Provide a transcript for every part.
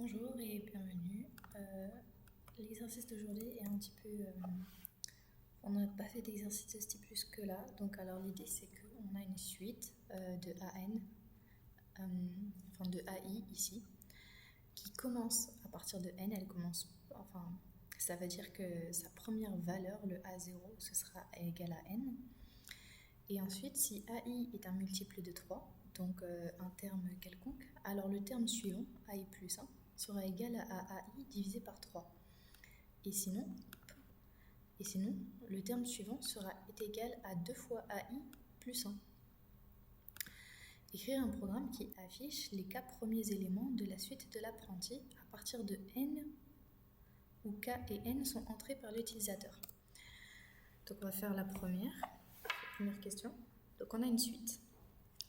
Bonjour et bienvenue. L'exercice d'aujourd'hui est un petit peu... on n'a pas fait d'exercice de ce type jusque-là. Donc alors l'idée c'est qu'on a une suite de AN, enfin de AI ici, qui commence à partir de N. Elle commence... Enfin, ça veut dire que sa première valeur, le A0, ce sera égal à N. Et ensuite, si AI est un multiple de 3, donc un terme quelconque, alors le terme suivant, AI plus 1, sera égal à AI divisé par 3. Et sinon, le terme suivant est égal à 2 fois AI plus 1. Écrire un programme qui affiche les 4 premiers éléments de la suite de l'apprenti à partir de N où K et N sont entrés par l'utilisateur. Donc on va faire la première question. Donc on a une suite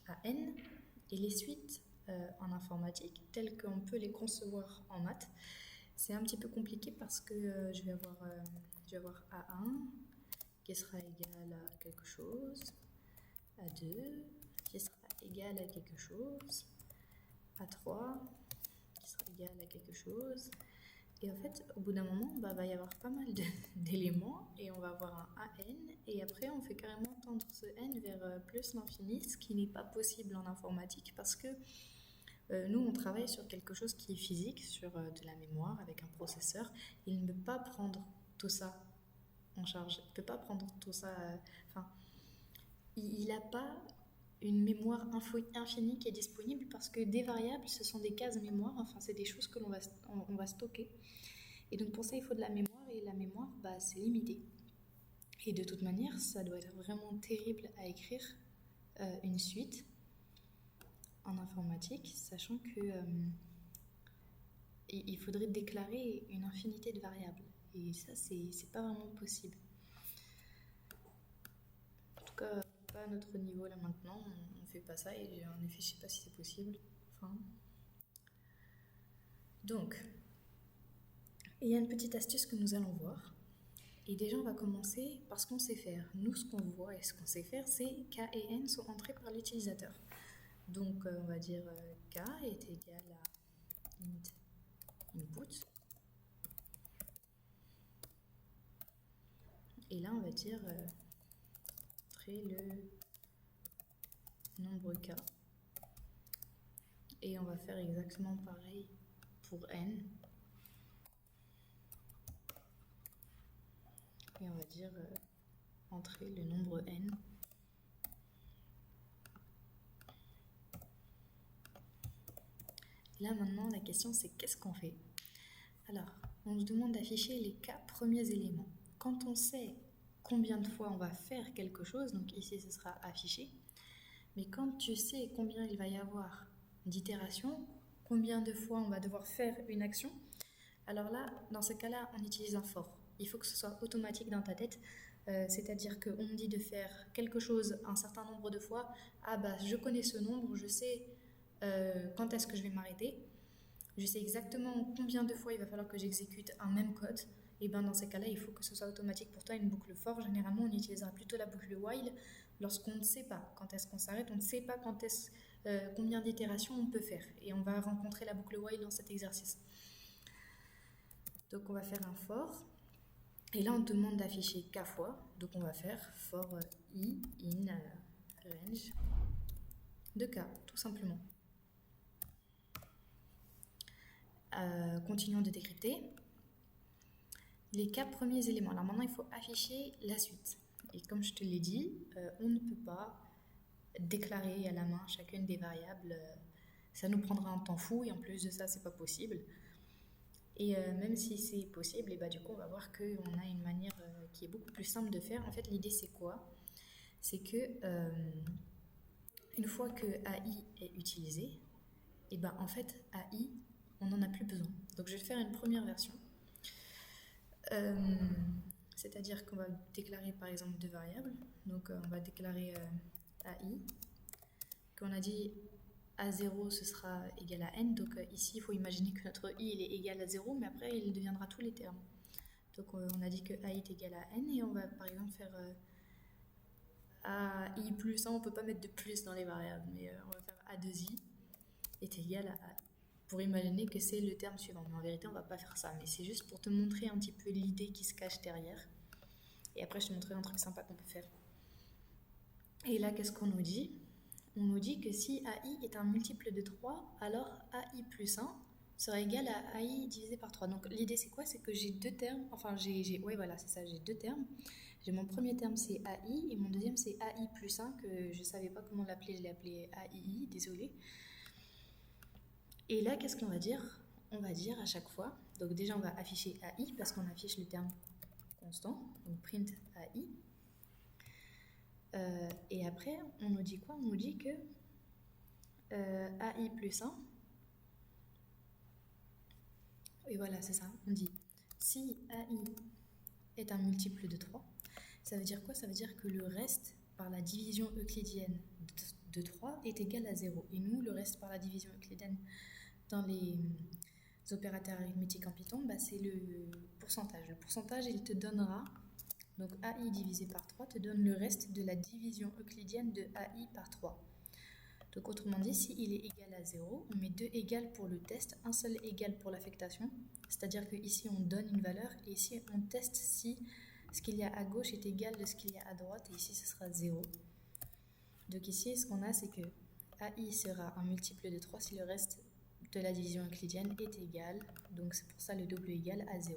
à N et les suites en informatique telles qu'on peut les concevoir en maths, c'est un petit peu compliqué parce que je vais avoir A1 qui sera égal à quelque chose, A2 qui sera égal à quelque chose, A3 qui sera égal à quelque chose. Et en fait, au bout d'un moment, va y avoir pas mal d'éléments et on va avoir un AN et après on fait carrément tendre ce N vers plus l'infini, ce qui n'est pas possible en informatique parce que nous on travaille sur quelque chose qui est physique, sur de la mémoire avec un processeur. Il ne peut pas prendre tout ça en charge, il ne peut pas prendre tout ça, il n'a pas une mémoire infinie qui est disponible parce que des variables, ce sont des cases mémoire, enfin c'est des choses que l'on va stocker. Et donc pour ça, il faut de la mémoire et la mémoire, c'est limité. Et de toute manière, ça doit être vraiment terrible à écrire une suite en informatique, sachant que il faudrait déclarer une infinité de variables. Et ça, c'est pas vraiment possible. En tout cas, pas à notre niveau là maintenant, on fait pas ça et en effet, je sais pas si c'est possible. Donc, il y a une petite astuce que nous allons voir. Et déjà, on va commencer par ce qu'on sait faire. Nous, ce qu'on voit et ce qu'on sait faire, c'est K et N sont entrés par l'utilisateur. Donc, on va dire K est égal à int input. Et là, on va dire entrer le nombre K. Et on va faire exactement pareil pour N. Et on va dire entrer le nombre N. Là maintenant la question c'est qu'est-ce qu'on fait? Alors on nous demande d'afficher les 4 premiers éléments. Quand on sait combien de fois on va faire quelque chose, donc ici ce sera affiché, mais quand tu sais combien il va y avoir d'itérations, combien de fois on va devoir faire une action, alors là, dans ce cas-là, on utilise un for. Il faut que ce soit automatique dans ta tête, c'est-à-dire qu'on me dit de faire quelque chose un certain nombre de fois. Je connais ce nombre, je sais quand est-ce que je vais m'arrêter, je sais exactement combien de fois il va falloir que j'exécute un même code. Et dans ces cas-là, il faut que ce soit automatique pour toi, une boucle for. Généralement, on utilisera plutôt la boucle while lorsqu'on ne sait pas quand est-ce qu'on s'arrête, on ne sait pas combien d'itérations on peut faire. Et on va rencontrer la boucle while dans cet exercice. Donc on va faire un for. Et là, on demande d'afficher k fois. Donc on va faire for i in range de k, tout simplement. Continuons de décrypter les 4 premiers éléments. Alors maintenant, il faut afficher la suite. Et comme je te l'ai dit, on ne peut pas déclarer à la main chacune des variables. Ça nous prendra un temps fou et en plus de ça, c'est pas possible. Et même si c'est possible, et du coup, on va voir qu'on a une manière qui est beaucoup plus simple de faire. En fait, l'idée, c'est quoi? C'est que une fois que AI est utilisé, et en fait, AI, on n'en a plus besoin. Donc, je vais faire une première version. C'est-à-dire qu'on va déclarer, par exemple, 2 variables. Donc, on va déclarer AI. Qu'on a dit A0, ce sera égal à N. Donc ici, il faut imaginer que notre I il est égal à 0, mais après, il deviendra tous les termes. Donc on a dit que AI est égal à N, et on va par exemple faire AI plus 1, on ne peut pas mettre de plus dans les variables, mais on va faire A2I est égal à pour imaginer que c'est le terme suivant. Mais en vérité, on va pas faire ça. Mais c'est juste pour te montrer un petit peu l'idée qui se cache derrière. Et après, je te montrerai un truc sympa qu'on peut faire. Et là, qu'est-ce qu'on nous dit? On nous dit que si AI est un multiple de 3, alors AI plus 1 sera égal à AI divisé par 3. Donc l'idée c'est quoi? C'est que j'ai deux termes, enfin ouais voilà c'est ça, j'ai deux termes. J'ai mon premier terme c'est AI et mon deuxième c'est AI plus 1 que je savais pas comment l'appeler, je l'ai appelé AII, désolé. Et là qu'est-ce qu'on va dire? On va dire à chaque fois, donc déjà on va afficher AI parce qu'on affiche le terme constant, donc print AI. Et après on nous dit quoi? On nous dit que AI plus 1. Et voilà, c'est ça. On dit si AI est un multiple de 3, ça veut dire quoi? Ça veut dire que le reste par la division euclidienne de 3 est égal à 0. Et nous, le reste par la division euclidienne dans les opérateurs arithmétiques en Python, bah, c'est le pourcentage. Le pourcentage, il te donnera, donc AI divisé par 3 te donne le reste de la division euclidienne de AI par 3. Donc autrement dit, s'il est égal à 0, on met 2 égales pour le test, un seul égal pour l'affectation. C'est-à-dire qu'ici, on donne une valeur et ici, on teste si ce qu'il y a à gauche est égal de ce qu'il y a à droite. Et ici, ce sera 0. Donc ici, ce qu'on a, c'est que AI sera un multiple de 3 si le reste de la division euclidienne est égal. Donc c'est pour ça le double égal à 0.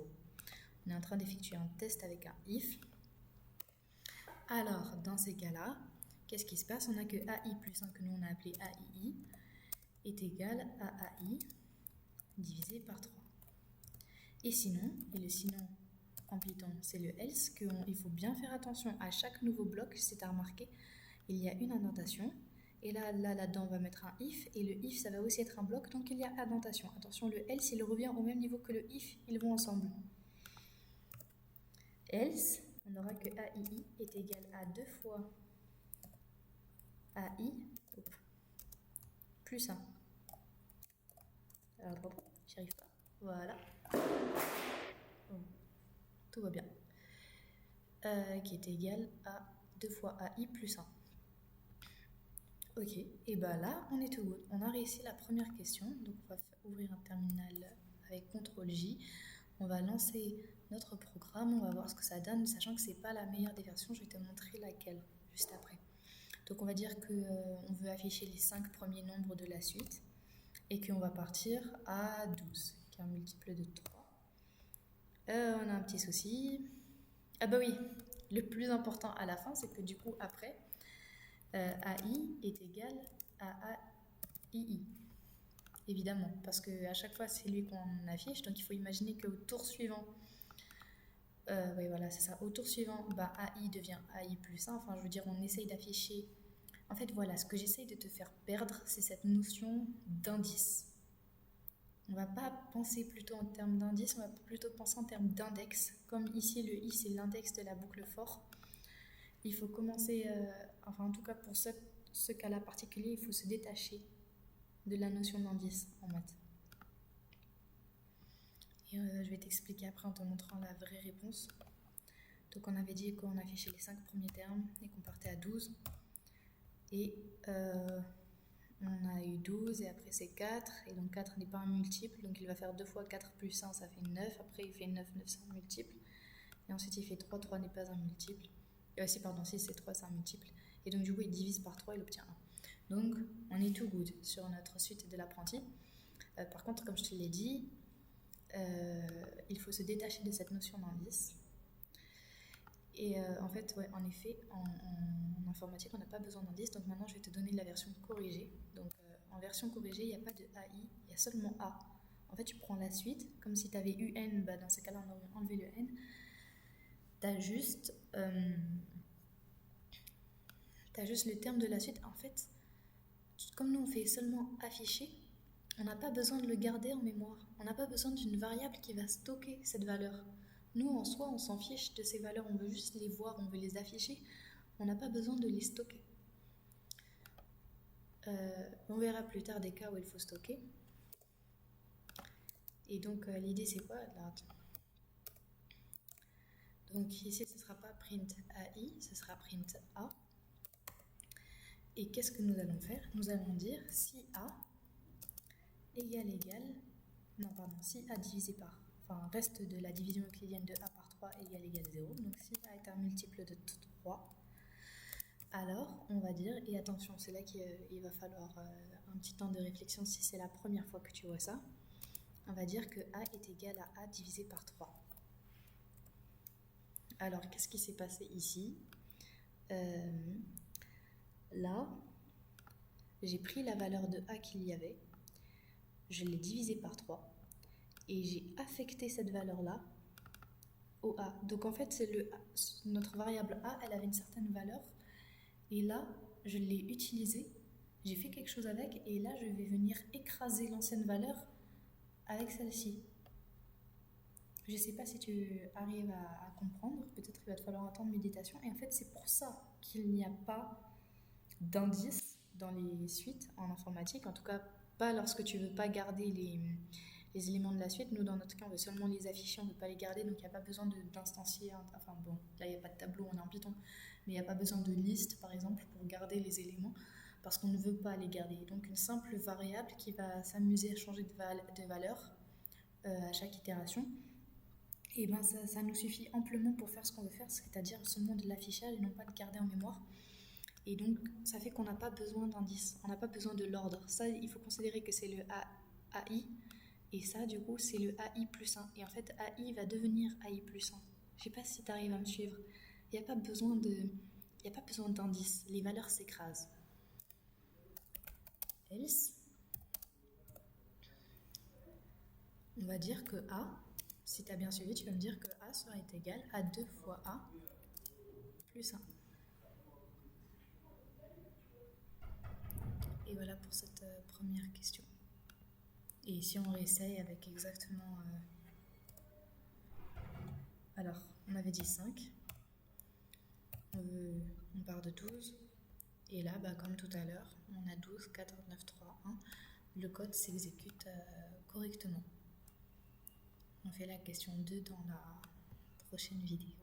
On est en train d'effectuer un test avec un if. Alors, dans ces cas-là, qu'est-ce qui se passe? On a que AI plus 1 que nous on a appelé AII est égal à AI divisé par 3. Et sinon, et le sinon en Python c'est le else, qu'il faut bien faire attention à chaque nouveau bloc, c'est à remarquer, il y a une indentation. Et là-dedans on va mettre un if, et le if ça va aussi être un bloc, donc il y a indentation. Attention, le else il revient au même niveau que le if, ils vont ensemble. Else, on aura que AII est égal à 2 fois AI plus 1. Alors, bon, j'y arrive pas. Voilà. Bon, tout va bien. Qui est égal à 2 fois AI plus 1. Ok, et bah là, on est tout good. On a réussi la première question. Donc, on va ouvrir un terminal avec CTRL-J. On va lancer notre programme. On va voir ce que ça donne, sachant que c'est pas la meilleure des versions. Je vais te montrer laquelle juste après. Donc, on va dire qu'on veut afficher les 5 premiers nombres de la suite et qu'on va partir à 12, qui est un multiple de 3. On a un petit souci. Ah bah oui, le plus important à la fin, c'est que du coup, après, AI est égal à AII. Évidemment, parce qu'à chaque fois, c'est lui qu'on affiche. Donc, il faut imaginer qu'au tour suivant, oui, voilà, c'est ça. Au tour suivant, bah, AI devient AI plus 1. Enfin, je veux dire, on essaye d'afficher... En fait, voilà, ce que j'essaye de te faire perdre, c'est cette notion d'indice. On va pas penser plutôt en termes d'indice, on va plutôt penser en termes d'index. Comme ici, le i, c'est l'index de la boucle for. Il faut commencer, enfin en tout cas pour ce cas-là particulier, il faut se détacher de la notion d'indice en maths. Et je vais t'expliquer après en te montrant la vraie réponse. Donc on avait dit qu'on affichait les 5 premiers termes et qu'on partait à 12. Et on a eu 12 et après c'est 4. Et donc 4 n'est pas un multiple. Donc il va faire 2 fois 4 plus 1, ça fait 9. Après il fait 9, 9 c'est un multiple. Et ensuite il fait 3, 3 n'est pas un multiple. Si, pardon, 6 c'est 3, c'est un multiple. Et donc du coup il divise par 3, il obtient 1. Donc on est tout good sur notre suite de l'apprenti. Par contre, comme je te l'ai dit, il faut se détacher de cette notion d'indice. Et en fait, ouais, en effet, en informatique, on n'a pas besoin d'indice. Donc maintenant, je vais te donner la version corrigée. Donc en version corrigée, il n'y a pas de AI, il y a seulement A. En fait, tu prends la suite, comme si tu avais eu N, bah, dans ce cas-là, on aurait enlevé le N. Tu as juste le terme de la suite. En fait, comme nous, on fait seulement afficher, on n'a pas besoin de le garder en mémoire. On n'a pas besoin d'une variable qui va stocker cette valeur. Nous, en soi, on s'en fiche de ces valeurs, on veut juste les voir, on veut les afficher. On n'a pas besoin de les stocker. On verra plus tard des cas où il faut stocker. Et donc, l'idée, c'est quoi là? Donc, ici, ce ne sera pas print AI, ce sera print A. Et qu'est-ce que nous allons faire? Nous allons dire si A égale, non pardon, si A divisé par, enfin reste de la division euclidienne de A par 3 égale 0, donc si A est un multiple de 3, alors on va dire, et attention, c'est là qu'il va falloir un petit temps de réflexion si c'est la première fois que tu vois ça, on va dire que A est égal à A divisé par 3. Alors, qu'est-ce qui s'est passé ici? Là, j'ai pris la valeur de A qu'il y avait, je l'ai divisé par 3, et j'ai affecté cette valeur-là au A. Donc en fait, c'est notre variable A, elle avait une certaine valeur, et là, je l'ai utilisée, j'ai fait quelque chose avec, et là, je vais venir écraser l'ancienne valeur avec celle-ci. Je ne sais pas si tu arrives à comprendre, peut-être qu'il va te falloir un temps de méditation. Et en fait, c'est pour ça qu'il n'y a pas d'indice dans les suites en informatique. En tout cas, pas lorsque tu ne veux pas garder les éléments de la suite. Nous, dans notre cas, on veut seulement les afficher, on ne veut pas les garder. Donc, il n'y a pas besoin d'instancier. Enfin bon, là, il n'y a pas de tableau, on est en Python. Mais il n'y a pas besoin de liste, par exemple, pour garder les éléments. Parce qu'on ne veut pas les garder. Donc, une simple variable qui va s'amuser à changer de valeur à chaque itération. Et ben ça nous suffit amplement pour faire ce qu'on veut faire, c'est-à-dire seulement de l'affichage et non pas de garder en mémoire. Et donc ça fait qu'on n'a pas besoin d'indices, on n'a pas besoin de l'ordre. Ça, il faut considérer que c'est le AI, et ça du coup c'est le AI plus 1. Et en fait AI va devenir AI plus 1. Je sais pas si tu arrives à me suivre. Il n'y a pas besoin d'indices, les valeurs s'écrasent. Else, on va dire que A, si tu as bien suivi, tu vas me dire que A serait égal à 2 fois A plus 1. Et voilà pour cette première question. Et si on réessaye avec exactement... Alors, on avait dit 5. On part de 12. Et là, comme tout à l'heure, on a 12, 14, 9, 3, 1. Le code s'exécute correctement. On fait la question 2 dans la prochaine vidéo.